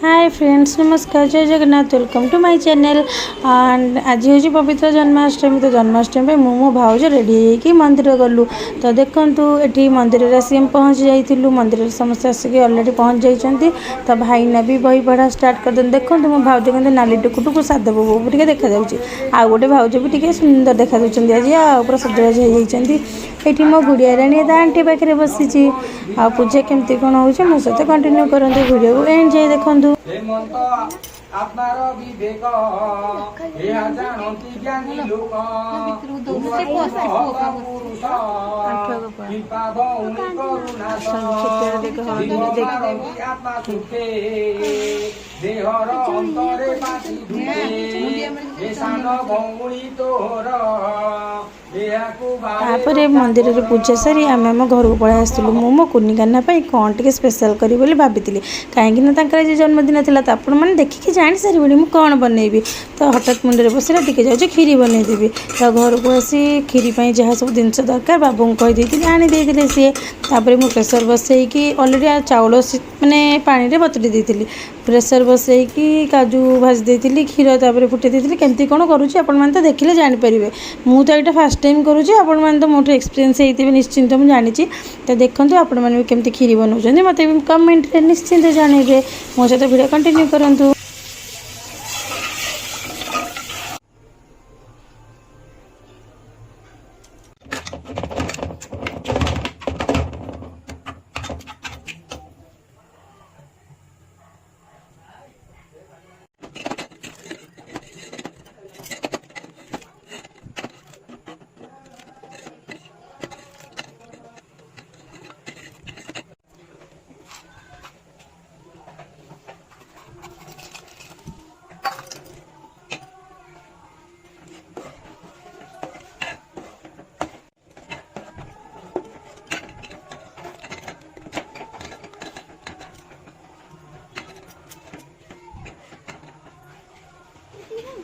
हाय friends, नमस्कार, जय Jagannath, welcome to my channel. And आज हूँ पवित्र जन्माष्टमी। तो जन्माष्टमी मु मो भाउज रेडी होगी मंदिर गलु। तो देखूँ ये मंदिर आसिक पहुँची जाइलु। मंदिर समस्त आसिक अलरेडी पहुँच जाइए। तो भाईना भी बही पढ़ा स्टार्ट कर देखूँ मो भाउज कहते नाली टुकुटुकु साधव बोबू टे देखा आ गोटे भाउज भी टे सुंदर देखा आज पूरा सजबाज होती। मो गुड़िया राणी आंटी पाखे बसी आ पूजा केमती कौन हो मो सहित कंटिन्यू करते वीडियो को एंड जाए देखूँ। हेमंत आत्मार विवेक ଏହା ଜାଣନ୍ତି ଜ୍ଞାନୀ ଲୋକ ପୁରୁଷ କୃପା ଭଉଣୀ କରୁନାଶ ଆତ୍ମା ସୁଖେ ଦେହର ଅନ୍ତରେ ପାଚି ଧୁଏ ଏ ସାନ ଭଉଣୀ ତୋର। तापर मंदिर रे पूजा सारी आम आम घर को पलि आसलु। मो कुनी काना कौन टे स्पेशल करी बोली भाभी कहीं जन्मदिन था। तो आपण मैंने देखिए जानी सारी मुझे कौन बनइबी। तो हठात मुंडे बसला टी जाऊँ खीरी बनईदेवी। तो घर को आसी खीरी जहाँ सब जिनस दरकार बाबू को कहीदे आनीदे सी। मुझे प्रेसर बसईकि अलरेडी चाउल माने पानी बतुरी देती। प्रेसर बसईकि काजू भाजी देती क्षीर तापर फुटे देती केमती कौन करुँच आपण तो देखिले जानीपारे। मु तो यहाँ फास्ट टाइम करुँच आपण मैंने तो मोटू एक्सपीरियंस होती निश्चिंत मुझे जानी। तो देखो आपण मैंने भी केमती खीरी बनाऊँ मत कमेंट निश्चिंत जानवे। मो सहित वीडियो कंटिन्यू करूँ।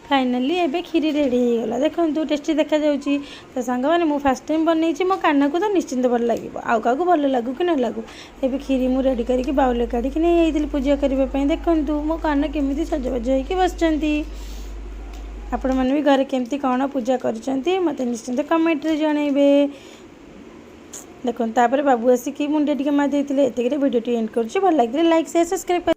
फाइनाली एबे खीरी रेडी हो गला। देखो टेस्टी देखा जाउची। तो सांग मैंने मु फास्ट टाइम बनई मो काना को तो निश्चिंत भल लगे। आउ का भल लगू कि न लगू एबे खीरी मु रेडी करके बाउल काढ़ी नहीं आई पूजा करने। देखो मो काना केमी सजबाज होगी बसचंती। आपण मैंने भी घर केमती कौन पूजा कर मत निश्चिंत कमेंट रे जनइबे। देखो तापर बाबू आसिक मुंडे टी मार देते। वीडियो एंड कर भल लगे लाइक शेयर सब्सक्राइब।